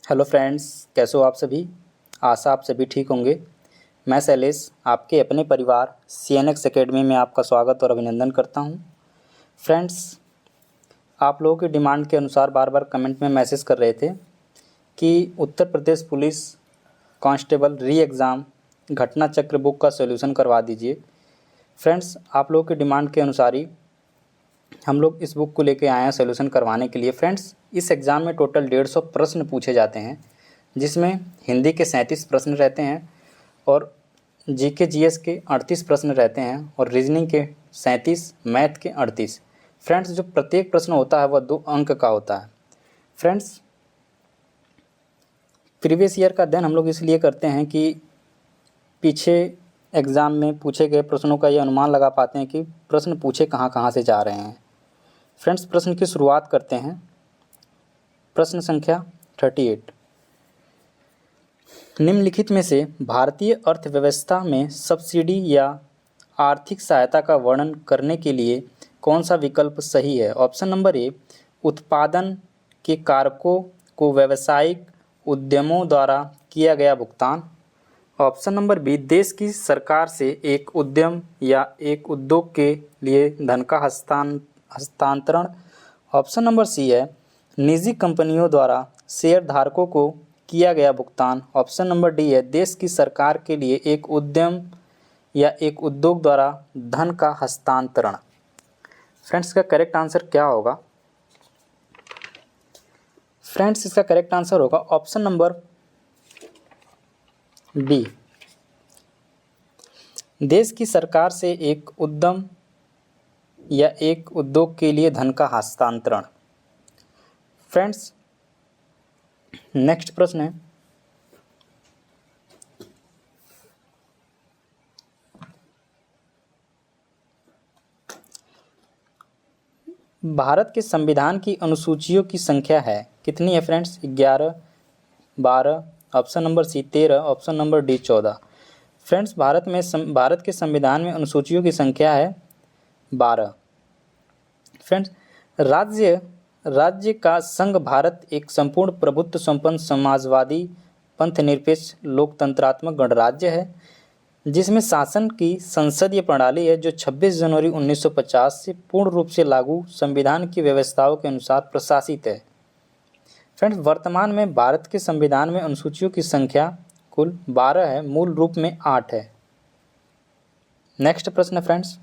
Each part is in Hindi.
हेलो फ्रेंड्स, कैसे हो आप सभी। आशा आप सभी ठीक होंगे। मैं शैलेश आपके अपने परिवार CNX एकेडमी में आपका स्वागत और अभिनंदन करता हूं। फ्रेंड्स, आप लोगों की डिमांड के अनुसार बार बार कमेंट में मैसेज कर रहे थे कि उत्तर प्रदेश पुलिस कांस्टेबल री एग्ज़ाम घटना चक्र बुक का सॉल्यूशन करवा दीजिए। फ्रेंड्स, आप लोगों की डिमांड के अनुसार ही हम लोग इस बुक को लेके आए हैं सॉल्यूशन करवाने के लिए। फ्रेंड्स, इस एग्ज़ाम में टोटल 150 प्रश्न पूछे जाते हैं, जिसमें हिंदी के 37 प्रश्न रहते हैं और GK GS के 38 प्रश्न रहते हैं और रीजनिंग के 37, मैथ के 38। फ्रेंड्स, जो प्रत्येक प्रश्न होता है वह 2 अंक का होता है। फ्रेंड्स, प्रीवियस ईयर का अध्ययन हम लोग इसलिए करते हैं कि पीछे एग्ज़ाम में पूछे गए प्रश्नों का ये अनुमान लगा पाते हैं कि प्रश्न पूछे कहाँ कहाँ से जा रहे हैं। फ्रेंड्स, प्रश्न की शुरुआत करते हैं। प्रश्न संख्या 38। निम्नलिखित में से भारतीय अर्थव्यवस्था में सब्सिडी या आर्थिक सहायता का वर्णन करने के लिए कौन सा विकल्प सही है। ऑप्शन नंबर ए, उत्पादन के कारकों को व्यावसायिक उद्यमों द्वारा किया गया भुगतान। ऑप्शन नंबर बी, देश की सरकार से एक उद्यम या एक उद्योग के लिए धन का हस्तांतरण। ऑप्शन नंबर सी है, निजी कंपनियों द्वारा शेयर धारकों को किया गया भुगतान। ऑप्शन नंबर डी है, देश की सरकार के लिए एक उद्यम या एक उद्योग द्वारा धन का हस्तांतरण। फ्रेंड्स, इसका करेक्ट आंसर क्या होगा। फ्रेंड्स, इसका करेक्ट आंसर होगा ऑप्शन नंबर बी, देश की सरकार से एक उद्यम या एक उद्योग के लिए धन का हस्तांतरण। फ्रेंड्स, नेक्स्ट प्रश्न है, भारत के संविधान की अनुसूचियों की संख्या है कितनी है। Friends, 11, 12, option number C 13, option number D 14। Friends, Bharat के संविधान में अनुसूचियों की संख्या है 12। फ्रेंड्स, राज्य का संघ भारत एक संपूर्ण प्रभुत्व संपन्न समाजवादी पंथनिरपेक्ष लोकतंत्रात्मक गणराज्य है, जिसमें शासन की संसदीय प्रणाली है जो 26 जनवरी 1950 से पूर्ण रूप से लागू संविधान की व्यवस्थाओं के अनुसार प्रशासित है। फ्रेंड्स, वर्तमान में भारत के संविधान में अनुसूचियों की संख्या कुल 12 है, मूल रूप में 8 है। नेक्स्ट प्रश्न फ्रेंड्स,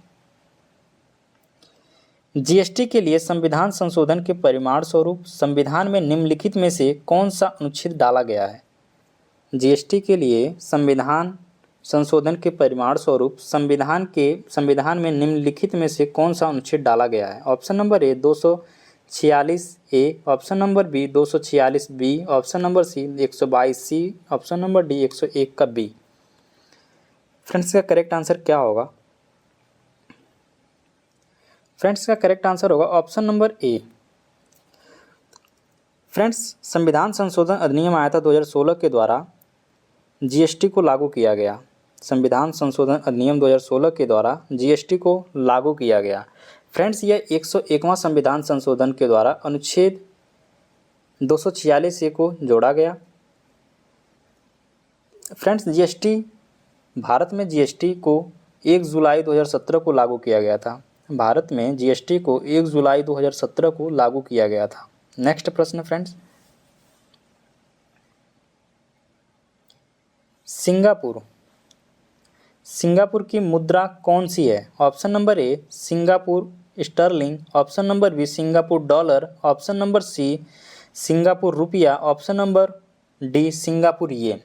GST के लिए संविधान संशोधन के परिणाम स्वरूप संविधान में निम्नलिखित में से कौन सा अनुच्छेद डाला गया है। GST के लिए संविधान संशोधन के परिणाम स्वरूप संविधान में निम्नलिखित में से कौन सा अनुच्छेद डाला गया है। Option number A 246A, option number B 246B, option number C 122C, option number D 101 का बी। फ्रेंड्स, का करेक्ट आंसर क्या होगा। फ्रेंड्स, का करेक्ट आंसर होगा ऑप्शन नंबर ए। फ्रेंड्स, संविधान संशोधन अधिनियम आया था 2016 के द्वारा GST को लागू किया गया। संविधान संशोधन अधिनियम 2016 के द्वारा GST को लागू किया गया। फ्रेंड्स, यह 101वां संविधान संशोधन के द्वारा अनुच्छेद 246A को जोड़ा गया। फ्रेंड्स, भारत में GST को 1 जुलाई 2017 को लागू किया गया था। भारत में GST को 1 जुलाई 2017 को लागू किया गया था। नेक्स्ट प्रश्न फ्रेंड्स, सिंगापुर की मुद्रा कौन सी है। Option number A Singapore sterling, option number B Singapore dollar, option number C Singapore रुपया, option number D Singapore yen.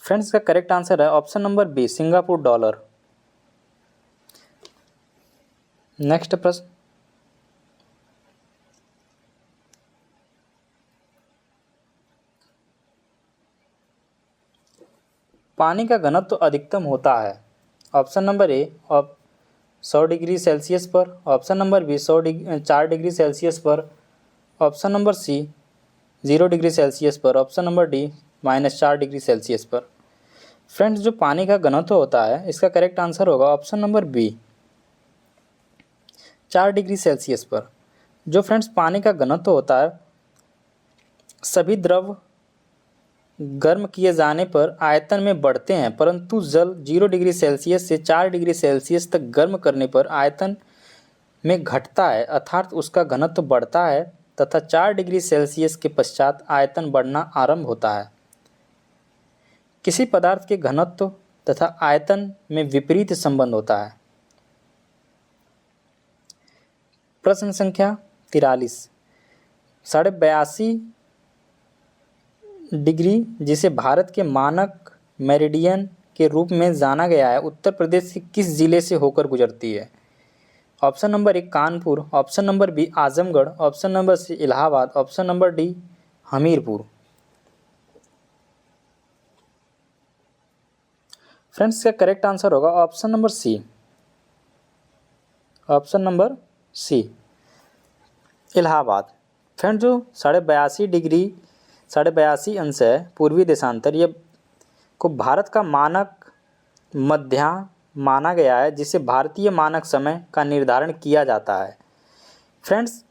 Friends, का करेक्ट आंसर है option number B Singapore dollar. Next प्रश्न, पानी का घनत्व अधिकतम होता है। Option number A 100 degree Celsius पर, option number B 4 degree Celsius पर, option number C 0 degree Celsius पर, option number D -4 degree Celsius पर। फ्रेंड्स, जो पानी का घनत्व होता है इसका करेक्ट आंसर होगा option number B 4 degree Celsius पर। जो फ्रेंड्स पानी का घनत्व होता है, सभी द्रव गर्म किए जाने पर आयतन में बढ़ते हैं, परंतु जल 0 डिग्री सेल्सियस से 4 डिग्री सेल्सियस तक गर्म करने पर आयतन में घटता है, अर्थात उसका घनत्व बढ़ता है तथा 4 डिग्री सेल्सियस के पश्चात आयतन बढ़ना आरंभ होता है। किसी पदार्थ के घनत्व तथा आयतन में विपरीत संबंध होता है। प्रश्न संख्या 43, 82.5 डिग्री जिसे भारत के मानक मेरिडियन के रूप में जाना गया है, उत्तर प्रदेश के किस जिले से होकर गुजरती है? Option number 1 Kanpur, option number B Azamgarh, option number C Allahabad, option number D Hamirpur. Friends, इसका करेक्ट आंसर होगा option number C, option number C Allahabad. Friends, जो 82.5 अंश है पूर्वी देशांतर, ये को भारत का मानक मध्याह्न माना गया है, जिसे भारतीय मानक समय का निर्धारण किया जाता है। फ्रेंड्स,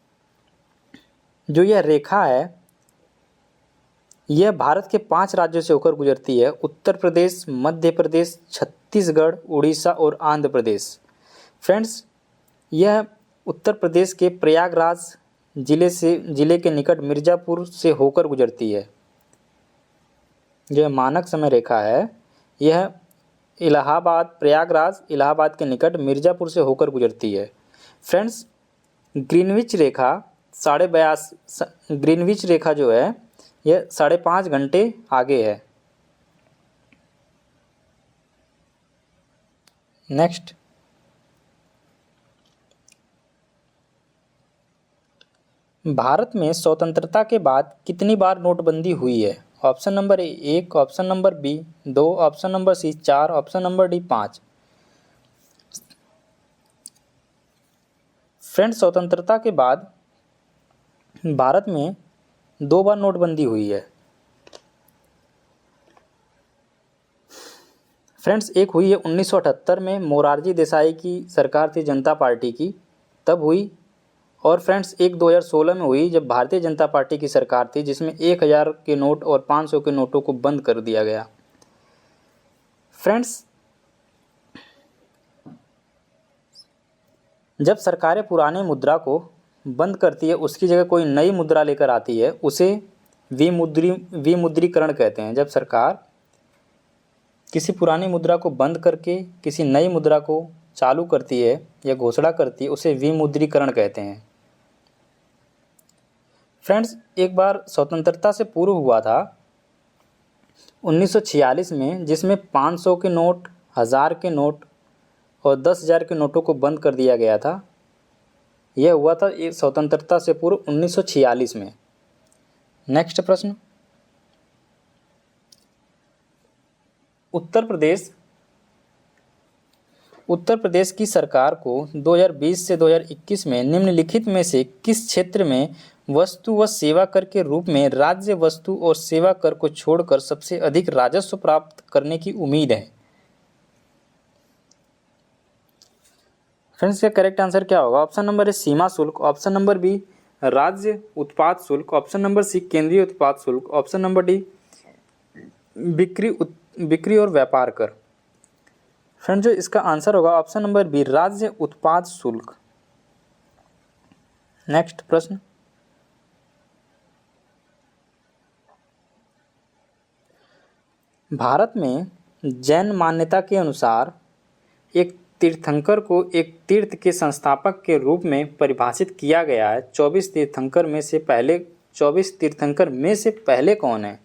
जो यह रेखा है यह भारत के 5 राज्यों से होकर गुजरती है, उत्तर प्रदेश, मध्य प्रदेश, छत्तीसगढ़, उड़ीसा और आंध्र प्रदेश। फ्रेंड्स, यह उत्तर प्रदेश के प्रयागराज जिले के निकट मिर्ज़ापुर से होकर गुजरती है। जो मानक समय रेखा है यह प्रयागराज इलाहाबाद के निकट मिर्ज़ापुर से होकर गुजरती है। फ्रेंड्स, ग्रीनविच रेखा जो है यह 5.5 घंटे आगे है। नेक्स्ट, भारत में स्वतंत्रता के बाद कितनी बार नोटबंदी हुई है? Option number 1, option number B 2, option number C 4, option number D 5। Friends, स्वतंत्रता के बाद भारत में 2 बार नोटबंदी हुई है। फ्रेंड्स, एक हुई है 1978 में, मोरारजी देसाई की सरकार थी जनता पार्टी की, तब हुई। और फ्रेंड्स, एक 2016 में हुई जब भारतीय जनता पार्टी की सरकार थी, जिसमें 1000 के नोट और 500 के नोटों को बंद कर दिया गया। फ्रेंड्स, जब सरकारें पुराने मुद्रा को बंद करती है, उसकी जगह कोई नई मुद्रा लेकर आती है, उसे विमुद्रीकरण कहते हैं। जब सरकार किसी पुरानी मुद्रा को बंद करके किसी नई मुद्रा को चालू करती है या घोषणा करती है, उसे विमुद्रीकरण कहते हैं। फ्रेंड्स, एक बार स्वतंत्रता से पूर्व हुआ था 1946 में, जिसमें 500 के नोट, 1000 के नोट और 10,000 के नोटों को बंद कर दिया गया था। यह हुआ था स्वतंत्रता से पूर्व 1946 में। नेक्स्ट प्रश्न, उत्तर प्रदेश की सरकार को 2020 से 2021 में निम्नलिखित में से किस क्षेत्र में वस्तु व सेवा कर के रूप में राज्य वस्तु और सेवा कर को छोड़कर सबसे अधिक राजस्व प्राप्त करने की उम्मीद है? फ्रेंड्स, इसका करेक्ट आंसर क्या होगा? ऑप्शन नंबर ए सीमा शुल्क, ऑप्शन नंबर बी राज्य उत्पाद शुल्क, ऑप्शन नंबर सी केंद्रीय उत्पाद शुल्क, ऑप्शन नंबर डी बिक्री और व्यापार कर। फ्रेंड्स, जो इसका आंसर होगा ऑप्शन नंबर बी राज्य उत्पाद शुल्क। नेक्स्ट प्रश्न, भारत में जैन मान्यता के अनुसार एक तीर्थंकर को एक तीर्थ के संस्थापक के रूप में परिभाषित किया गया है। 24 तीर्थंकर में से पहले कौन है?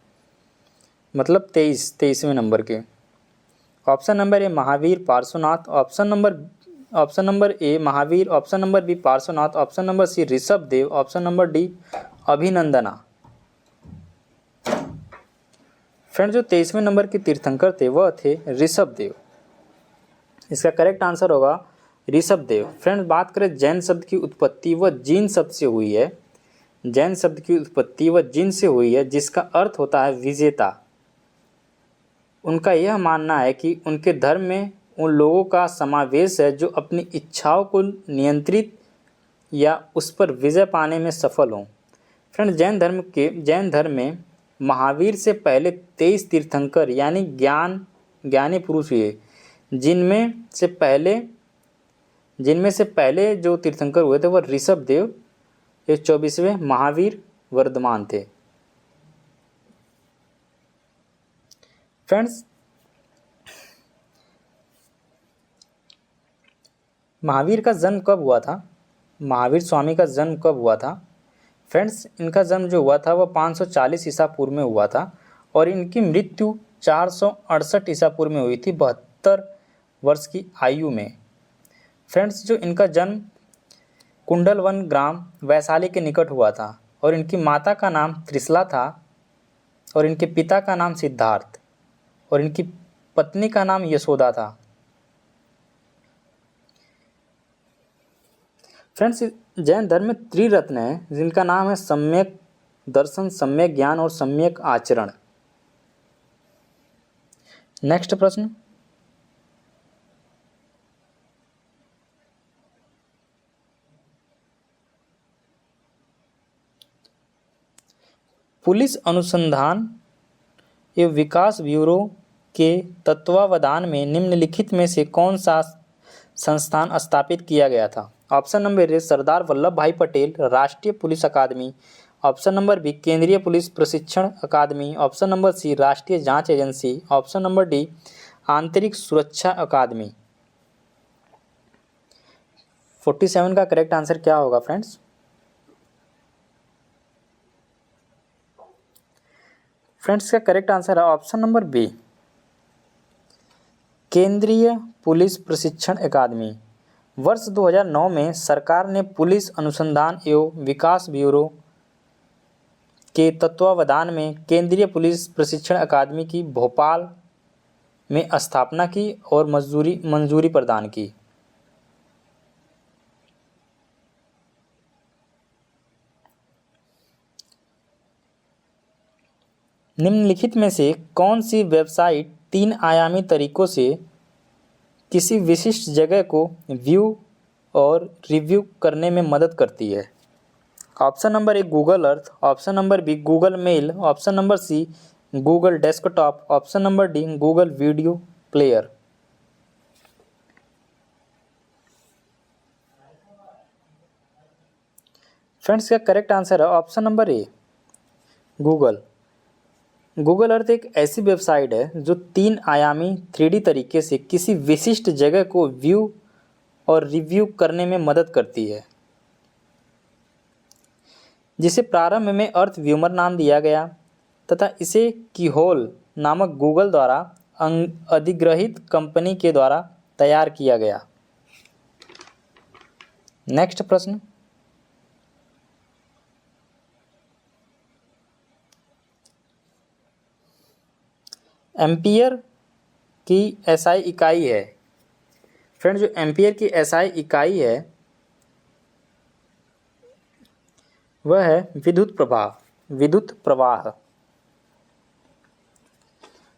मतलब 23वें नंबर के। Option number A Mahavir Parshvanath, option number A Mahavir, option number B Parshvanath, option number C Rishabh Dev, option number D Abhinandana. Friends, जो 23वें नंबर के तीर्थंकर थे वह थे ऋषभ देव। इसका करेक्ट आंसर होगा ऋषभ देव। फ्रेंड्स, बात करें जैन शब्द की उत्पत्ति, वह जीन शब्द से हुई है। जैन शब्द की उत्पत्ति वह जीन से हुई है, जिसका अर्थ होता है विजेता। उनका यह मानना है कि उनके धर्म में उन लोगों का समावेश है जो अपनी इच्छाओं को नियंत्रित या उस पर विजय पाने में सफल हों। फ्रेंड्स, जैन धर्म में महावीर से पहले 23 तीर्थंकर यानी ज्ञानी पुरुष हुए, जिनमें से पहले जो तीर्थंकर हुए थे वह ऋषभदेव, ये 24वें महावीर वर्धमान थे। फ्रेंड्स, महावीर का जन्म कब हुआ था? महावीर स्वामी का जन्म कब हुआ था? फ्रेंड्स, इनका जन्म जो हुआ था वह 540 ईसा पूर्व में हुआ था और इनकी मृत्यु 468 ईसा पूर्व में हुई थी, 72 वर्ष की आयु में। फ्रेंड्स, जो इनका जन्म कुंडलवन ग्राम वैशाली के निकट हुआ था और इनकी माता का नाम त्रिशला था और इनके पिता का नाम सिद्धार्थ और इनकी पत्नी का नाम यशोदा था। फ्रेंड्स, जैन धर्म में त्रिरत्न है जिनका नाम है सम्यक दर्शन, सम्यक ज्ञान और सम्यक आचरण। नेक्स्ट प्रश्न, पुलिस अनुसंधान एवं विकास ब्यूरो के तत्वावधान में निम्नलिखित में से कौन सा संस्थान स्थापित किया गया था? ऑप्शन नंबर ए सरदार वल्लभ भाई पटेल राष्ट्रीय पुलिस अकादमी, ऑप्शन नंबर बी केंद्रीय पुलिस प्रशिक्षण अकादमी, ऑप्शन नंबर सी राष्ट्रीय जांच एजेंसी, ऑप्शन नंबर डी आंतरिक सुरक्षा अकादमी। 47 का करेक्ट आंसर क्या होगा फ्रेंड्स? फ्रेंड्स, का करेक्ट आंसर है ऑप्शन नंबर बी केंद्रीय पुलिस प्रशिक्षण अकादमी। वर्ष 2009 में सरकार ने पुलिस अनुसंधान एवं विकास ब्यूरो के तत्वावधान में केंद्रीय पुलिस प्रशिक्षण अकादमी की भोपाल में स्थापना की और मंजूरी प्रदान की। निम्नलिखित में से कौन सी वेबसाइट 3 आयामी तरीकों से किसी विशिष्ट जगह को व्यू और रिव्यू करने में मदद करती है? Option number A Google Earth, option number B Google mail, option number C Google desktop, option number D Google video player. Friends, का करेक्ट आंसर है option number A Google. Google Earth एक ऐसी वेबसाइट है जो 3 आयामी 3D तरीके से किसी विशिष्ट जगह को व्यू और रिव्यू करने में मदद करती है, जिसे प्रारंभ में अर्थ व्यूमर नाम दिया गया तथा इसे कीहोल नामक गूगल द्वारा अधिग्रहित कंपनी के द्वारा तैयार किया गया। नेक्स्ट प्रश्न, एम्पियर की एसआई इकाई है। फ्रेंड्स, जो एम्पियर की एसआई इकाई है वह है विद्युत प्रवाह।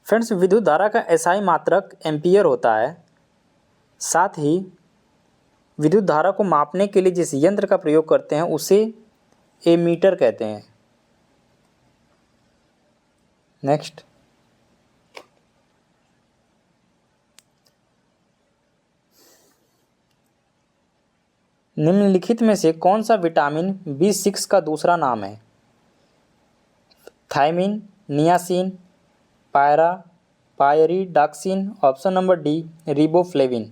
फ्रेंड्स, विद्युत धारा का एसआई मात्रक एम्पियर होता है। साथ ही विद्युत धारा को मापने के लिए जिस यंत्र का प्रयोग करते हैं उसे एमीटर कहते हैं। नेक्स्ट, निम्नलिखित में से कौन सा विटामिन B6 का दूसरा नाम है? Thiamine, niacin, pyridoxine, option number D riboflavin.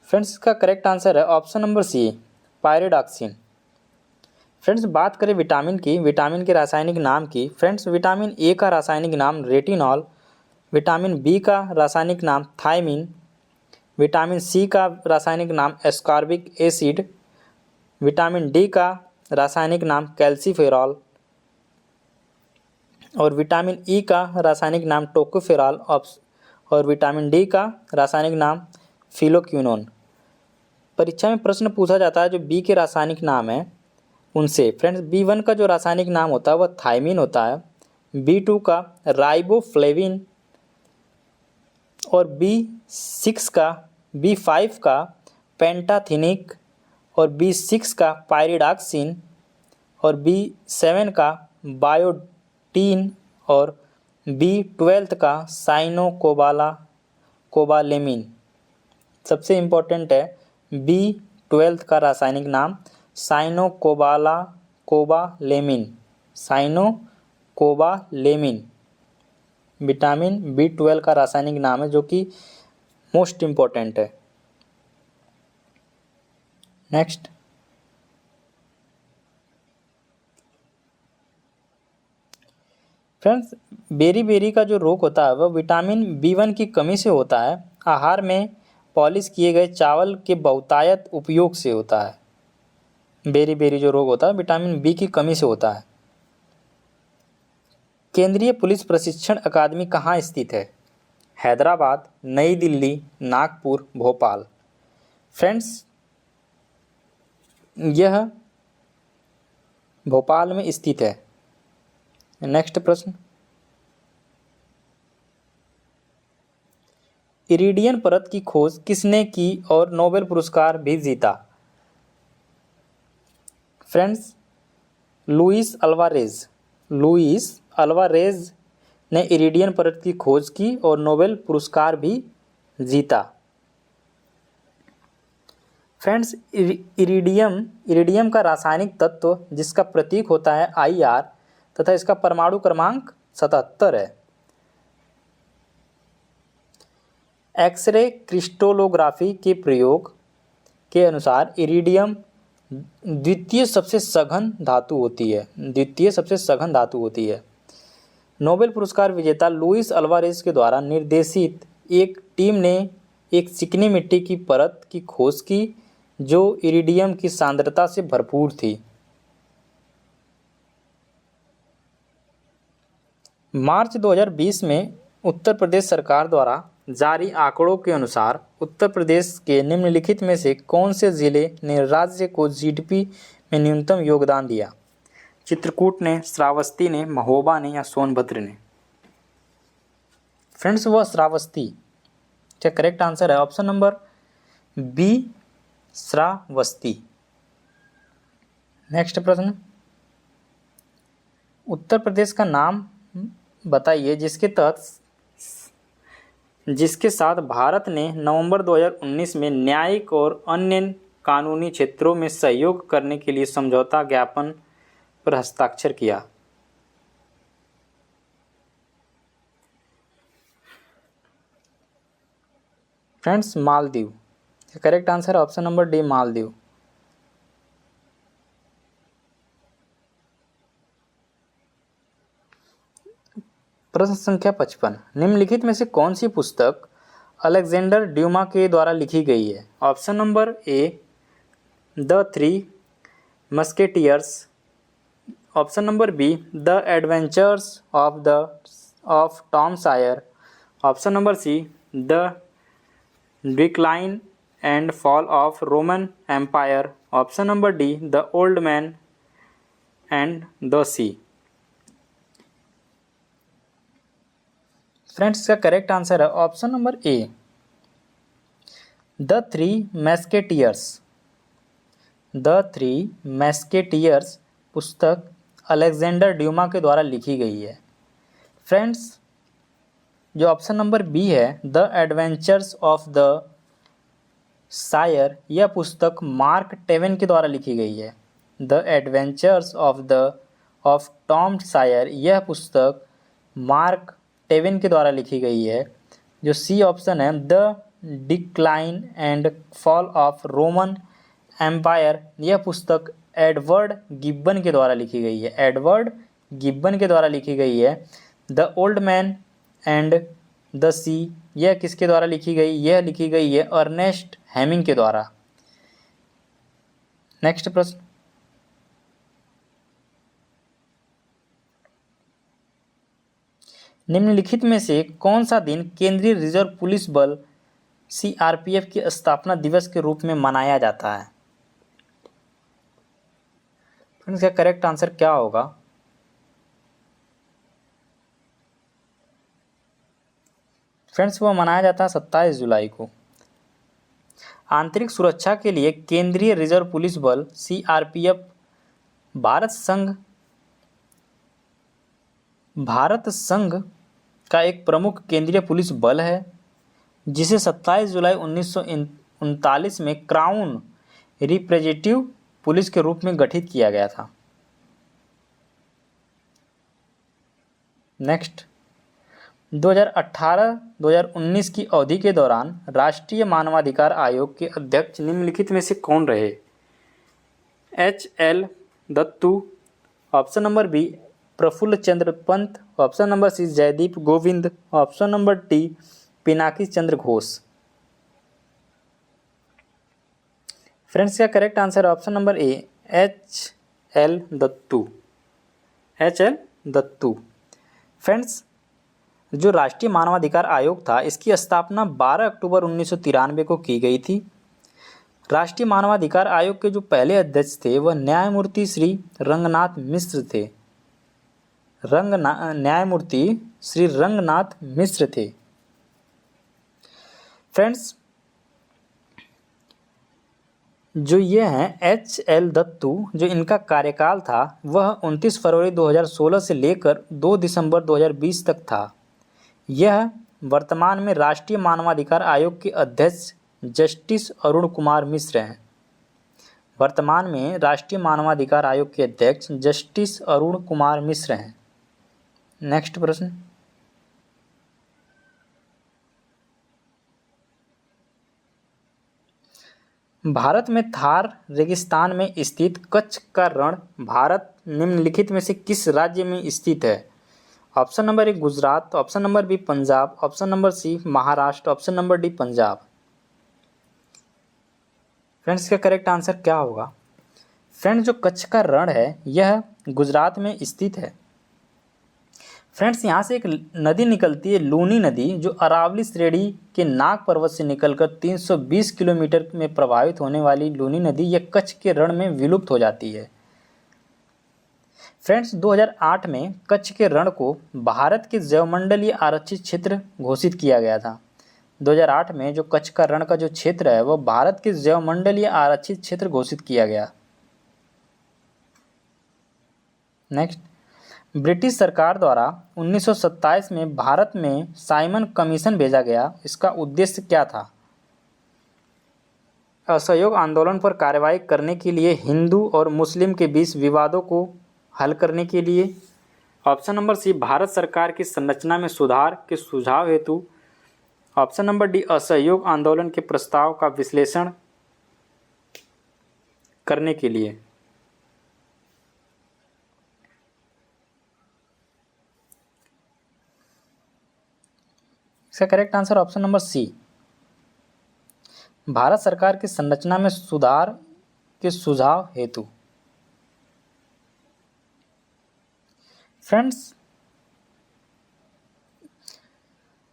Friends, इसका करेक्ट आंसर है option number C pyridoxine. Friends, बात करें विटामिन के रासायनिक नाम की। फ्रेंड्स, विटामिन ए का रासायनिक नाम रेटिनॉल, विटामिन बी का रासायनिक नाम थायमिन, विटामिन सी का रासायनिक नाम एस्कॉर्बिक एसिड, विटामिन डी का रासायनिक नाम कैल्सीफेरॉल और विटामिन ई का रासायनिक नाम टोकोफेरॉल और विटामिन डी का रासायनिक नाम फिलोक्विनोन। परीक्षा में प्रश्न पूछा जाता है जो बी के रासायनिक नाम है उनसे। फ्रेंड्स, B1 का जो रासायनिक नाम होता है वह थायमिन होता है, B2 का राइबोफ्लेविन और B5 का पेंटाथिनिक और B6 का पायरिडॉक्सिन और B7 का बायोटीन और B12 का कोबालेमिन। सबसे इम्पोर्टेंट है B12 का रासायनिक नाम कोबालेमिन। विटामिन B12 का रासायनिक नाम है जो कि मोस्ट इम्पोर्टेंट है। नेक्स्ट, फ्रेंड्स, बेरी का जो रोग होता है वह विटामिन B1 की कमी से होता है। आहार में पॉलिश किए गए चावल के बहुतायत उपयोग से होता है। बेरी जो रोग होता है विटामिन B की कमी से होता है। केंद्रीय पुलिस प्रशिक्षण अकादमी कहाँ स्थित है? हैदराबाद, नई दिल्ली, नागपुर, भोपाल। फ्रेंड्स, यह भोपाल में स्थित है। नेक्स्ट प्रश्न, इरिडियन परत की खोज किसने की और नोबेल पुरस्कार भी जीता? फ्रेंड्स, लुइस अल्वारेज ने इरिडियन परत की खोज की और नोबेल पुरस्कार भी जीता। फ्रेंड्स, इरिडियम का रासायनिक तत्व जिसका प्रतीक होता है IR तथा इसका परमाणु क्रमांक 77 है। एक्सरे क्रिस्टलोग्राफी के प्रयोग के अनुसार इरिडियम द्वितीय सबसे सघन धातु होती है। नोबेल पुरस्कार विजेता लुइस अल्वारेज के द्वारा निर्देशित एक टीम ने एक चिकनी मिट्टी की परत की खोज की जो इरिडियम की सांद्रता से भरपूर थी। मार्च 2020 में उत्तर प्रदेश सरकार द्वारा जारी आंकड़ों के अनुसार उत्तर प्रदेश के निम्नलिखित में से कौन से जिले ने राज्य को GDP में न्यूनतम योगदान दिया? चित्रकूट ने, श्रावस्ती ने, महोबा ने या सोनभद्र ने? फ्रेंड्स, वह श्रावस्ती। क्या करेक्ट आंसर है option number B, Shravasti. Next प्रश्न, उत्तर प्रदेश का नाम बताइए जिसके साथ भारत ने नवंबर 2019 में न्यायिक और अन्य कानूनी क्षेत्रों में सहयोग करने के लिए समझौता ज्ञापन पर हस्ताक्षर किया। फ्रेंड्स, मालदीव। करेक्ट आंसर है ऑप्शन नंबर D, मालदीव। प्रश्न संख्या 55, निम्नलिखित में से कौन सी पुस्तक अलेक्जेंडर ड्यूमा के द्वारा लिखी गई है? Option number A, the three musketeers. Option number B, the adventures of Tom Sawyer. Option number C, the decline and fall of Roman empire. Option number D, the old man and the sea. Friends, इसका करेक्ट आंसर है option number A, the three musketeers पुस्तक अलेक्जेंडर ड्यूमा के द्वारा लिखी गई है। फ्रेंड्स, जो ऑप्शन नंबर B है, the adventures of the Sawyer, यह पुस्तक मार्क टेवेन के द्वारा लिखी गई है। The adventures of Tom Sawyer, यह पुस्तक मार्क टेवेन के द्वारा लिखी गई है। जो C ऑप्शन है, the decline and fall of Roman empire, यह पुस्तक एडवर्ड गिब्बन के द्वारा लिखी गई है। The old man and the sea, यह किसके द्वारा लिखी गई? यह लिखी गई है अर्नेस्ट हेमिंग के द्वारा। नेक्स्ट प्रश्न, निम्नलिखित में से कौन सा दिन केंद्रीय रिजर्व पुलिस बल CRPF की स्थापना दिवस के रूप में मनाया जाता है? फ्रेंड्स, इसका करेक्ट आंसर क्या होगा? फ्रेंड्स, वह मनाया जाता है 27 जुलाई को। आंतरिक सुरक्षा के लिए केंद्रीय रिजर्व पुलिस बल सीआरपीएफ भारत संघ का एक प्रमुख केंद्रीय पुलिस बल है जिसे 27 जुलाई 1939 में क्राउन रिप्रेजेंटेटिव पुलिस के रूप में गठित किया गया था। नेक्स्ट, 2018-2019 की अवधि के दौरान राष्ट्रीय मानवाधिकार आयोग के अध्यक्ष निम्नलिखित में से कौन रहे? H L. Dattu, option number B Prafulla Chandra Pant, option number C Jaideep Govind, option number D Pinaki Chandra Ghosh. Friends, का correct answer option number A H L. Dattu. Friends, जो राष्ट्रीय मानवाधिकार आयोग था इसकी स्थापना 12 अक्टूबर 1993 को की गई थी। राष्ट्रीय मानवाधिकार आयोग के जो पहले अध्यक्ष थे वह न्यायमूर्ति श्री रंगनाथ मिश्र थे। न्यायमूर्ति श्री रंगनाथ मिश्र थे। फ्रेंड्स, जो ये हैं एच.एल. दत्तू, जो इनका कार्यकाल था वह 29 फरवरी 2016 से लेकर 2 दिसंबर 2020 तक था। यह वर्तमान में राष्ट्रीय मानवाधिकार आयोग के अध्यक्ष जस्टिस अरुण कुमार मिश्र हैं। वर्तमान में राष्ट्रीय मानवाधिकार आयोग के अध्यक्ष जस्टिस अरुण कुमार मिश्र हैं। नेक्स्ट प्रश्न, भारत में थार रेगिस्तान में स्थित कच्छ का रण भारत निम्नलिखित में से किस राज्य में स्थित है? Option number A Gujarat, option number B Punjab, option number C Maharashtra, option number D Punjab. Friends, का करेक्ट आंसर क्या होगा? फ्रेंड्स, जो कच्छ का रण है यह गुजरात में स्थित है। फ्रेंड्स, यहाँ से एक नदी निकलती है, लूनी नदी, जो अरावली श्रेणी के नाग पर्वत से निकलकर 320 किलोमीटर में प्रवाहित होने वाली लूनी नदी यह कच्छ के रण में विलुप्त हो जाती है। फ्रेंड्स, 2008 में कच्छ के रण को भारत के जैवमंडलीय आरक्षित क्षेत्र घोषित किया गया था। 2008 में जो कच्छ का रण का जो क्षेत्र है वह भारत के जैवमंडलीय आरक्षित क्षेत्र घोषित किया गया। नेक्स्ट, ब्रिटिश सरकार द्वारा 1927 में भारत में साइमन कमीशन भेजा गया। इसका उद्देश्य क्या था? असहयोग आंदोलन पर कार्रवाई करने के लिए, हिंदू और मुस्लिम के बीच विवादों को हल करने के लिए, ऑप्शन नंबर सी भारत सरकार की संरचना में सुधार के सुझाव हेतु, ऑप्शन नंबर डी असहयोग आंदोलन के प्रस्ताव का विश्लेषण करने के लिए। इसका correct answer option number C Bharat सरकार की संरचना में सुधार के सुझाव हेतु। फ्रेंड्स,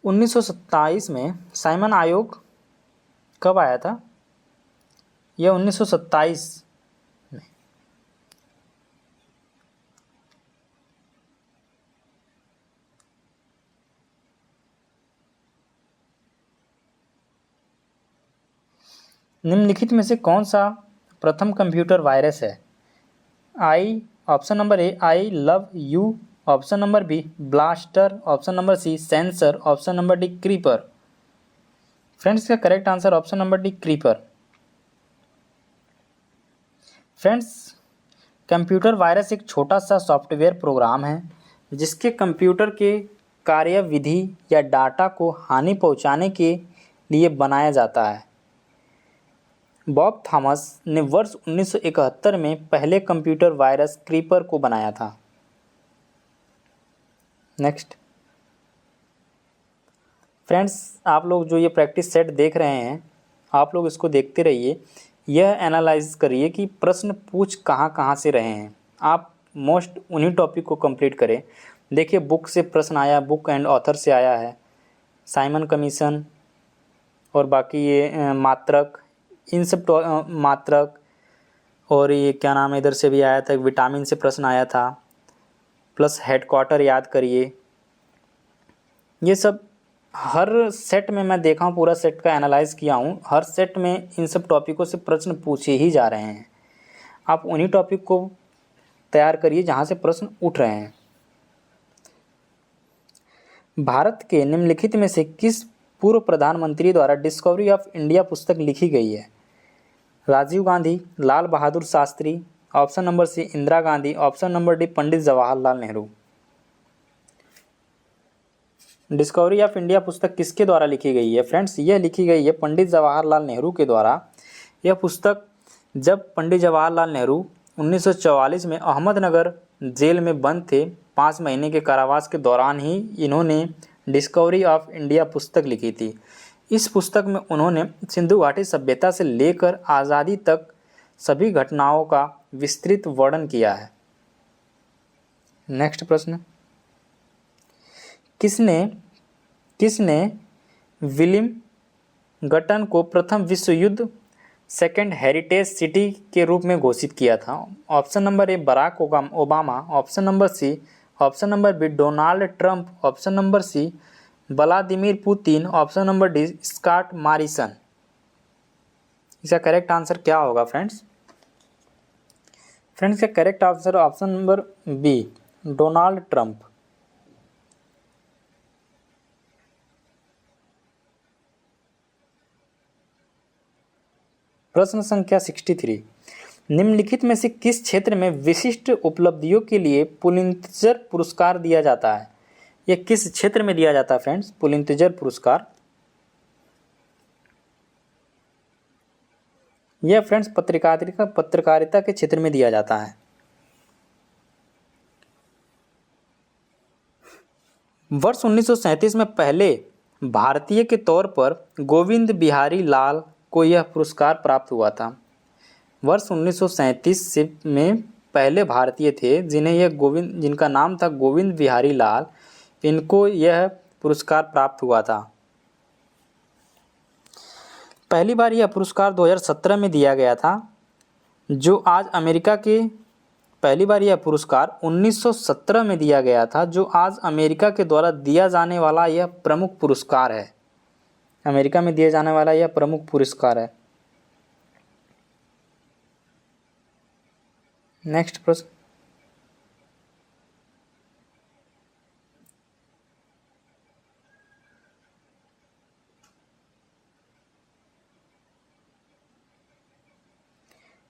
1927 में साइमन आयोग कब आया था? यह 1927 में। निम्नलिखित में से कौन सा प्रथम कंप्यूटर वायरस है? Option number A I love you, option number B blaster, option number C sensor, option number D creeper. Friends, का correct answer option number D creeper. Friends, computer virus एक छोटा सा सॉफ्टवेयर प्रोग्राम है जिसके कंप्यूटर के कार्यविधि या डाटा को हानि पहुंचाने के लिए बनाया जाता है। बॉब थॉमस ने वर्ष 1971 में पहले कंप्यूटर वायरस क्रीपर को बनाया था। नेक्स्ट, फ्रेंड्स, आप लोग जो ये प्रैक्टिस सेट देख रहे हैं आप लोग इसको देखते रहिए, यह एनालाइज करिए कि प्रश्न पूछ कहाँ कहाँ से रहे हैं। आप मोस्ट उन्हीं टॉपिक को कंप्लीट करें। देखिए, बुक से प्रश्न आया, बुक एंड ऑथर से आया है, साइमन कमीशन और बाकी ये मात्रक, इन सब मात्रक, और ये क्या नाम है, इधर से भी आया था, विटामिन से प्रश्न आया था, प्लस हेडक्वार्टर याद करिए। ये सब हर सेट में मैं देखा हूँ, पूरा सेट का एनालाइज किया हूँ, हर सेट में इन सब टॉपिकों से प्रश्न पूछे ही जा रहे हैं। आप उन्हीं टॉपिक को तैयार करिए जहाँ से प्रश्न उठ रहे हैं। भारत के निम्नलिखित में से किस पूर्व प्रधानमंत्री द्वारा डिस्कवरी ऑफ इंडिया पुस्तक लिखी गई है? Rajiv Gandhi, Lal Bahadur Shastri, option number C Indira Gandhi, option number D Pandit Jawaharlal Nehru. Discovery of India पुस्तक किसके द्वारा लिखी गई है? फ्रेंड्स, यह लिखी गई है पंडित जवाहरलाल नेहरू के द्वारा। यह पुस्तक जब पंडित जवाहरलाल नेहरू 1944 में अहमदनगर जेल में बंद थे, 5 महीने के कारावास के दौरान ही इन्होंने डिस्कवरी ऑफ इंडिया पुस्तक लिखी थी। इस पुस्तक में उन्होंने सिंधु घाटी सभ्यता से लेकर आज़ादी तक सभी घटनाओं का विस्तृत वर्णन किया है। नेक्स्ट प्रश्न, किसने विलिंगटन को प्रथम विश्व युद्ध सेकेंड हेरिटेज सिटी के रूप में घोषित किया था? Option number A Barack Obama, option number C, option number B Donald Trump, option number C Vladimir Putin, option number D Scott Morrison. इसका करेक्ट आंसर क्या होगा फ्रेंड्स? इसका correct answer option number B Donald Trump. प्रश्न संख्या 63, निम्नलिखित में से किस क्षेत्र में विशिष्ट उपलब्धियों के लिए पुलित्जर पुरस्कार दिया जाता है? यह किस क्षेत्र में दिया जाता है फ्रेंड्स, पुलित्जर पुरस्कार? यह फ्रेंड्स पत्रकारिता के क्षेत्र में दिया जाता है। वर्ष 1937 में पहले भारतीय के तौर पर गोविंद बिहारी लाल को यह पुरस्कार प्राप्त हुआ था। वर्ष 1937 में पहले भारतीय थे जिनका नाम था गोविंद बिहारी लाल, इनको यह पुरस्कार प्राप्त हुआ था। पहली बार यह पुरस्कार 2017 में दिया गया था, जो आज अमेरिका के पहली बार यह पुरस्कार 1917 में दिया गया था, जो आज अमेरिका के द्वारा दिया जाने वाला यह प्रमुख पुरस्कार है। अमेरिका में दिया जाने वाला यह प्रमुख पुरस्कार है। नेक्स्ट प्रश्न,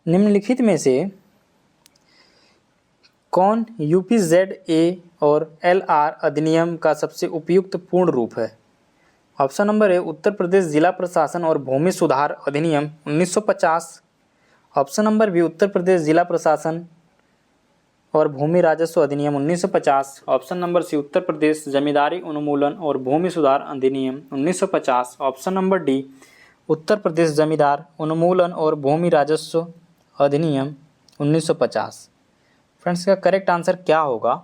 निम्नलिखित में से कौन यूपीजेडए और एलआर अधिनियम का सबसे उपयुक्त पूर्ण रूप है? ऑप्शन नंबर ए उत्तर प्रदेश जिला प्रशासन और भूमि सुधार अधिनियम 1950, option number B Uttar Pradesh जिला प्रशासन और भूमि राजस्व अधिनियम 1950, ऑप्शन नंबर सी उत्तर प्रदेश जमींदारी उन्मूलन और भूमि सुधार अधिनियम 1950, option number D Uttar Pradesh जमींदार उन्मूलन और भूमि राजस्व अधिनियम 1950। फ्रेंड्स, का करेक्ट आंसर क्या होगा?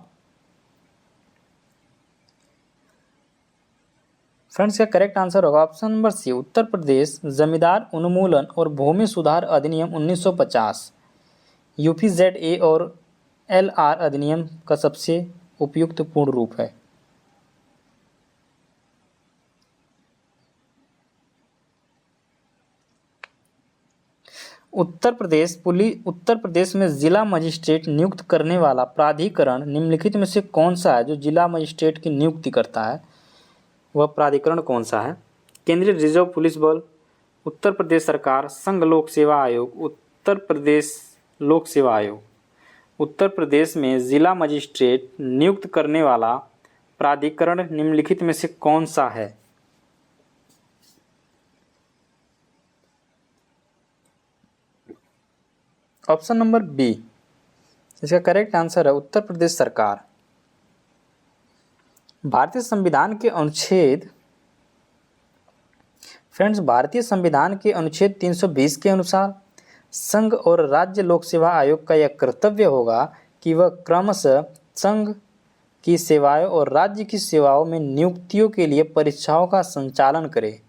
फ्रेंड्स, का करेक्ट आंसर होगा ऑप्शन नंबर सी उत्तर प्रदेश जमींदार उन्मूलन और भूमि सुधार अधिनियम 1950। यूपीजेडए और एलआर अधिनियम का सबसे उपयुक्त पूर्ण रूप है। उत्तर प्रदेश में जिला मजिस्ट्रेट नियुक्त करने वाला प्राधिकरण निम्नलिखित में से कौन सा है? जो जिला मजिस्ट्रेट की नियुक्ति करता है वह प्राधिकरण कौन सा है? केंद्रीय रिजर्व पुलिस बल, उत्तर प्रदेश सरकार, संघ लोक सेवा आयोग, उत्तर प्रदेश लोक सेवा आयोग। उत्तर प्रदेश में जिला मजिस्ट्रेट नियुक्त करने वाला प्राधिकरण निम्नलिखित में से कौन सा है? ऑप्शन नंबर बी, इसका करेक्ट आंसर है उत्तर प्रदेश सरकार। भारतीय संविधान के अनुच्छेद 320 के अनुसार संघ और राज्य लोक सेवा आयोग का यह कर्तव्य होगा कि वह क्रमशः संघ की सेवाओं और राज्य की सेवाओं में नियुक्तियों के लिए परीक्षाओं का संचालन करे।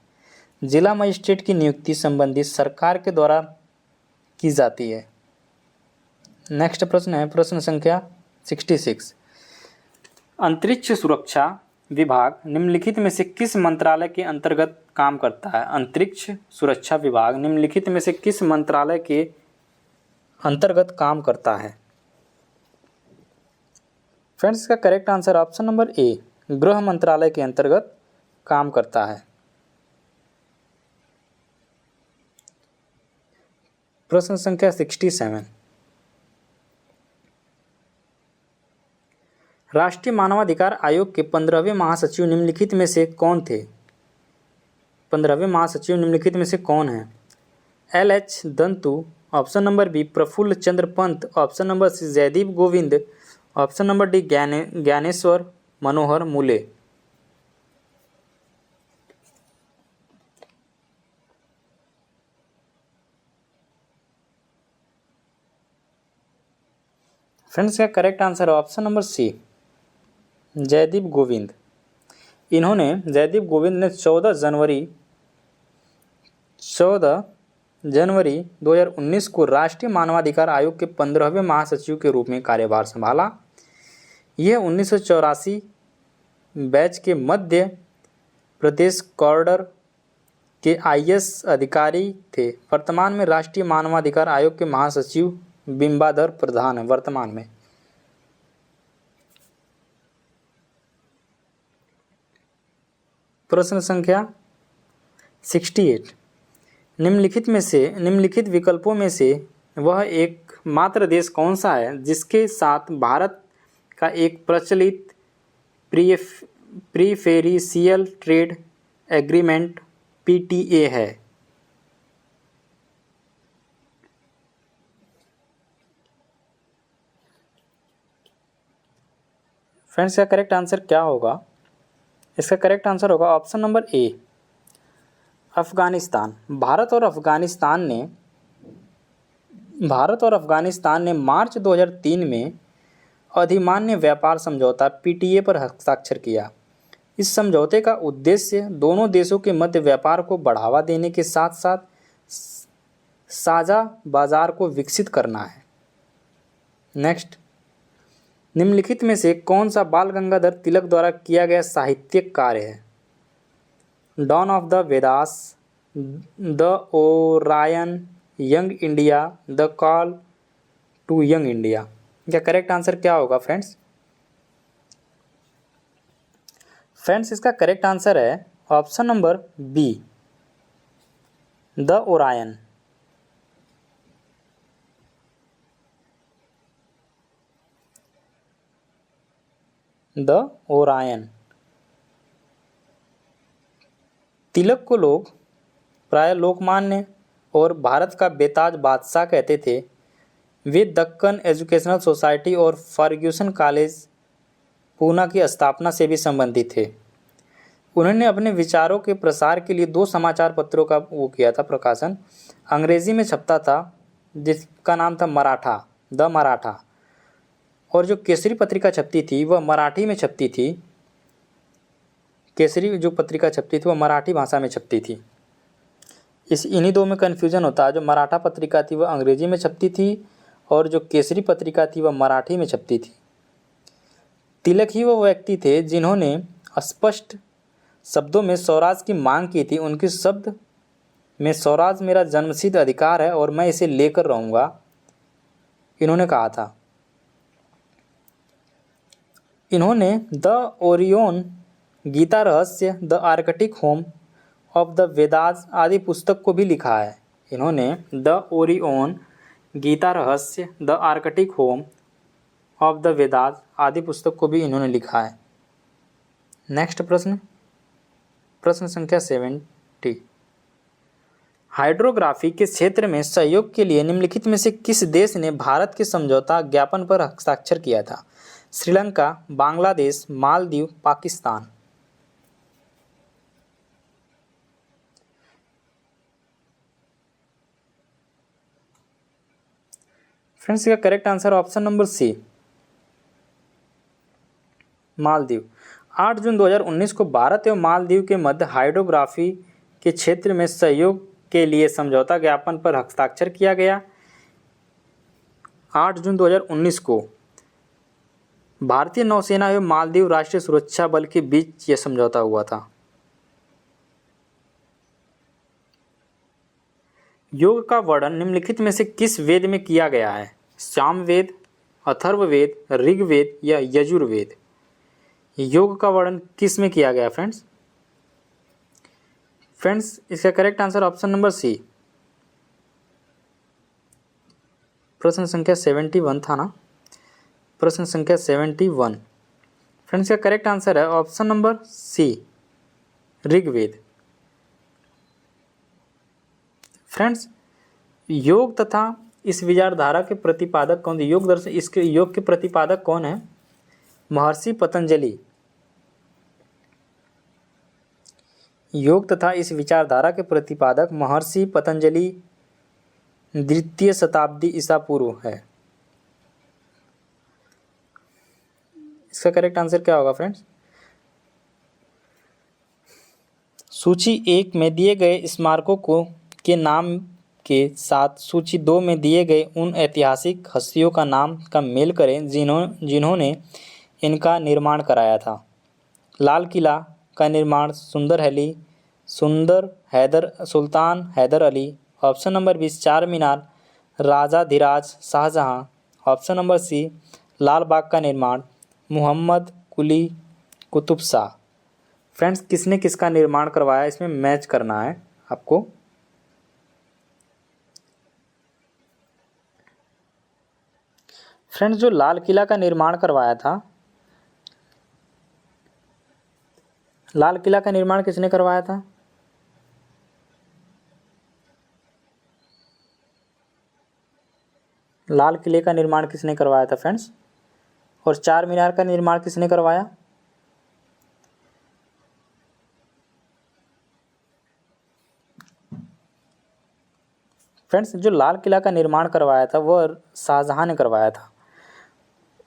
जिला मजिस्ट्रेट की नियुक्ति संबंधी सरकार के द्वारा की जाती है। नेक्स्ट प्रश्न है प्रश्न संख्या 66, अंतरिक्ष सुरक्षा विभाग निम्नलिखित में से किस मंत्रालय के अंतर्गत काम करता है? अंतरिक्ष सुरक्षा विभाग निम्नलिखित में से किस मंत्रालय के अंतर्गत काम करता है? फ्रेंड्स, इसका करेक्ट आंसर ऑप्शन नंबर ए, गृह मंत्रालय के अंतर्गत काम करता है। प्रश्न संख्या 67, राष्ट्रीय मानवाधिकार आयोग के 15वें महासचिव निम्नलिखित में से कौन थे? 15वें महासचिव निम्नलिखित में से कौन है? LH Dantu, option number B Prafulla Chandra Pant, option number C Jaideep Govind, option number D Dnyaneshwar Manohar Mule. Friends, का करेक्ट आंसर है option number C, Jaideep Govind. Jaideep Govind ने 14 जनवरी 2019 को राष्ट्रीय मानवाधिकार आयोग के 15वें महासचिव के रूप में कार्यभार संभाला। यह 1984 बैच के मध्य प्रदेश कॉरिडोर के IS अधिकारी थे। वर्तमान में राष्ट्रीय मानवाधिकार आयोग के महासचिव बिंबाधर प्रधान है वर्तमान में। प्रश्न संख्या 68, निम्नलिखित विकल्पों में से वह एकमात्र देश कौन सा है जिसके साथ भारत का एक प्रचलित प्रीफेरेंशियल ट्रेड एग्रीमेंट PTA है? फ्रेंड्स, इसका करेक्ट आंसर क्या होगा? इसका करेक्ट आंसर होगा ऑप्शन नंबर ए, अफगानिस्तान। भारत और अफगानिस्तान ने मार्च 2003 में अधिमान्य व्यापार समझौता PTA पर हस्ताक्षर किया। इस समझौते का उद्देश्य दोनों देशों के मध्य व्यापार को बढ़ावा देने के साथ साथ साझा बाजार को विकसित करना है। नेक्स्ट, निम्नलिखित में से कौन सा बाल गंगाधर तिलक द्वारा किया गया साहित्यिक कार्य है? Dawn of the Vedas, the Orion, young India, the call to young India. क्या करेक्ट आंसर क्या होगा फ्रेंड्स? इसका करेक्ट आंसर है option number B, the Orion. The Orion. Tilak को लोग प्राय लोकमान्य और भारत का बेताज बादशाह कहते थे। वे दक्कन एजुकेशनल सोसाइटी और फर्ग्यूसन कॉलेज पूना की स्थापना से भी संबंधित थे। उन्होंने अपने विचारों के प्रसार के लिए 2 समाचार पत्रों का वो किया था प्रकाशन। अंग्रेजी में छपता था जिसका नाम था मराठा, द मराठा, और जो केसरी पत्रिका छपती थी वह मराठी में छपती थी। केसरी जो पत्रिका छपती थी वह मराठी भाषा में छपती थी। इन्हीं 2 में कन्फ्यूज़न होता है। जो मराठा पत्रिका थी वह अंग्रेजी में छपती थी और जो केसरी पत्रिका थी वह मराठी में छपती थी। तिलक ही वो व्यक्ति थे जिन्होंने स्पष्ट शब्दों में स्वराज की मांग की थी। उनके शब्द में स्वराज मेरा जन्मसिद्ध अधिकार है और मैं इसे लेकर रहूँगा, इन्होंने कहा था। इन्होंने द ओरियन, गीता रहस्य, the Arctic home of the Vedas आदि पुस्तक को भी लिखा है। इन्होंने द ओरियन, गीता रहस्य, the Arctic home of the Vedas आदि पुस्तक को भी इन्होंने लिखा है। नेक्स्ट प्रश्न संख्या 70, हाइड्रोग्राफी के क्षेत्र में सहयोग के लिए निम्नलिखित में से किस देश ने भारत के समझौता ज्ञापन पर हस्ताक्षर किया था? श्रीलंका, बांग्लादेश, मालदीव, पाकिस्तान। फ्रेंड्स, इसका correct answer option number C, Maldives. 8 जून 2019 को भारत एवं मालदीव के मध्य हाइड्रोग्राफी के क्षेत्र में सहयोग के लिए समझौता ज्ञापन पर हस्ताक्षर किया गया। 8 जून 2019 को भारतीय नौसेना एवं मालदीव राष्ट्रीय सुरक्षा बल के बीच यह समझौता हुआ था। योग का वर्णन निम्नलिखित में से किस वेद में किया गया है? सामवेद, अथर्ववेद, ऋग्वेद या यजुर्वेद? योग का वर्णन किस में किया गया फ्रेंड्स? फ्रेंड्स इसका correct answer option number C, प्रश्न संख्या 71 था ना, प्रश्न संख्या 71। फ्रेंड्स इसका करेक्ट आंसर है option number C, Rigveda. Friends योग तथा इस विचारधारा के प्रतिपादक कौन थे? योग दर्शन, इसके योग के प्रतिपादक कौन है? महर्षि पतंजलि। योग तथा इस विचारधारा के प्रतिपादक महर्षि पतंजलि द्वितीय शताब्दी ईसा पूर्व है। इसका करेक्ट आंसर क्या होगा फ्रेंड्स? सूची 1 में दिए गए स्मारकों को के नाम के साथ सूची 2 में दिए गए उन ऐतिहासिक हस्तियों का नाम का मेल करें जिन्होंने इनका निर्माण कराया था। लाल किला का निर्माण सुल्तान हैदर अली। ऑप्शन नंबर 20 चार मीनार राजाधिराज शाहजहां। ऑप्शन नंबर सी लाल बाग का निर्माण मोहम्मद कुली कुतुब शाह। फ्रेंड्स किसने किसका निर्माण करवाया, इसमें मैच करना है आपको। फ्रेंड्स जो लाल किला का निर्माण करवाया था, लाल किला का निर्माण किसने करवाया था? लाल किले का निर्माण किसने करवाया था फ्रेंड्स? और चार मीनार का निर्माण किसने करवाया? फ्रेंड्स जो लाल किला का निर्माण करवाया था वह शाहजहां ने करवाया था।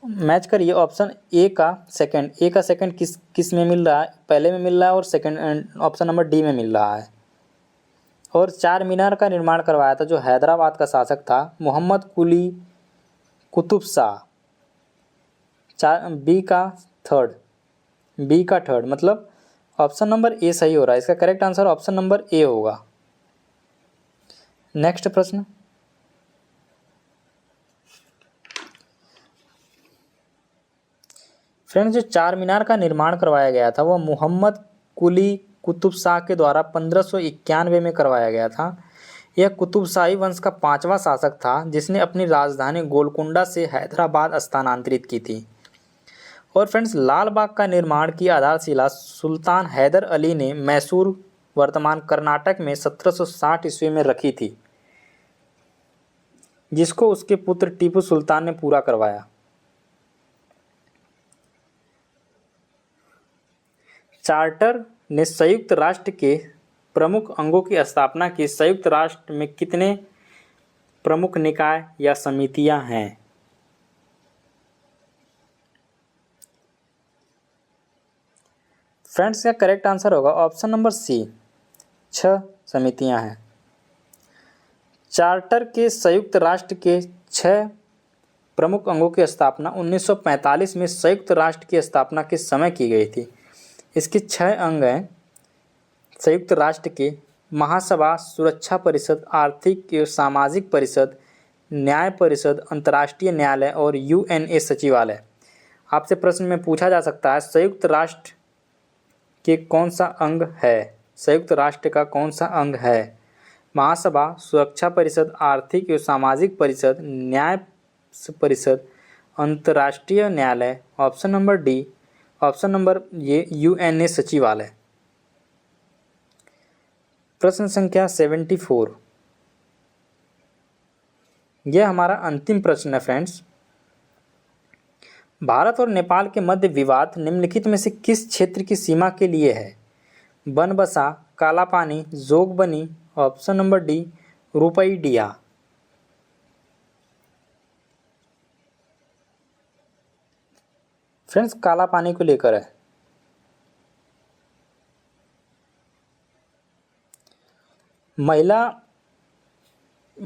मैच करिए ऑप्शन ए का सेकंड किस में मिल रहा है? पहले में मिल रहा है और सेकंड ऑप्शन नंबर डी में मिल रहा है। और चार मीनार का निर्माण करवाया था जो हैदराबाद का शासक था मोहम्मद कुली कुतुब शाह। बी का थर्ड मतलब ऑप्शन नंबर ए सही हो रहा है। इसका करेक्ट आंसर ऑप्शन नंबर ए होगा। नेक्स्ट प्रश्न, फ्रेंड्स जो चार मीनार का निर्माण करवाया गया था वह मोहम्मद कुली कुतुब शाह के द्वारा 1591 में करवाया गया था। यह कुतुब शाही वंश का 5वां शासक था जिसने अपनी राजधानी गोलकुंडा से हैदराबाद स्थानांतरित की थी। और फ्रेंड्स लाल बाग का निर्माण की आधारशिला सुल्तान हैदर अली ने मैसूर वर्तमान कर्नाटक में 1760 ईस्वी में रखी थी, जिसको उसके पुत्र टीपू सुल्तान ने पूरा करवाया। चार्टर ने संयुक्त राष्ट्र के प्रमुख अंगों की स्थापना की। संयुक्त राष्ट्र में कितने प्रमुख निकाय या समितियां हैं? फ्रेंड्स का करेक्ट आंसर होगा ऑप्शन नंबर सी, 6 समितियां हैं। चार्टर के संयुक्त राष्ट्र के 6 प्रमुख अंगों की स्थापना 1945 में संयुक्त राष्ट्र की स्थापना के समय की गई थी। इसके 6 अंग हैं संयुक्त राष्ट्र के: महासभा, सुरक्षा परिषद, आर्थिक एवं सामाजिक परिषद, न्याय परिषद, अंतर्राष्ट्रीय न्यायालय और यूएनए सचिवालय। आपसे प्रश्न में पूछा जा सकता है संयुक्त राष्ट्र के कौन सा अंग है? संयुक्त राष्ट्र का कौन सा अंग है? महासभा, सुरक्षा परिषद, आर्थिक एवं सामाजिक परिषद, न्याय परिषद, अंतर्राष्ट्रीय न्यायालय। Option number D, option number ये यूएनए सचिवालय। प्रश्न संख्या 74, यह हमारा अंतिम प्रश्न है फ्रेंड्स। भारत और नेपाल के मध्य विवाद निम्नलिखित में से किस क्षेत्र की सीमा के लिए है? Banbasa, Kalapani, Jogbani. Option number D, Rupaidiha. Friends Kalapani को लेकर है।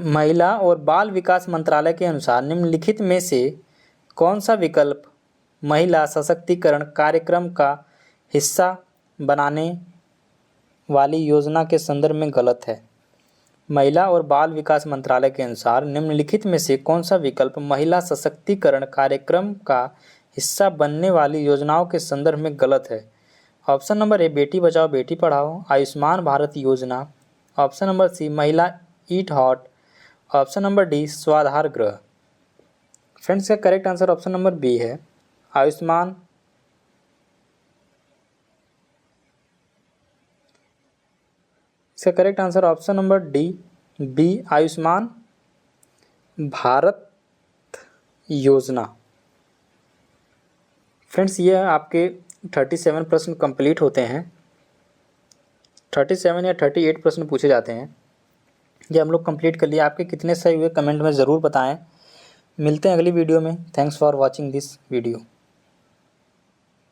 महिला और बाल विकास मंत्रालय के अनुसार निम्नलिखित में से कौन सा विकल्प महिला सशक्तिकरण कार्यक्रम का हिस्सा बनाने वाली योजना के संदर्भ में गलत है। महिला और बाल विकास मंत्रालय के अनुसार निम्नलिखित में से कौन सा विकल्प महिला सशक्तिकरण कार्यक्रम का हिस्सा बनने वाली योजनाओं के संदर्भ में गलत है? ऑप्शन नंबर ए बेटी बचाओ बेटी पढ़ाओ, आयुष्मान भारत योजना। ऑप्शन नंबर सी महिला ईट हॉट। Option number D Swadhar Greh. Friends, का correct answer option number B है, आयुष्मान। इसका correct answer option number D B, Ayushman Bharat Yojana. Friends, ये आपके 37 प्रश्न कंप्लीट होते हैं। 37 या 38 प्रश्न पूछे जाते हैं, ये हम लोग कंप्लीट कर लिए। आपके कितने सही हुए कमेंट में ज़रूर बताएं। मिलते हैं अगली वीडियो में। Thanks for watching this video.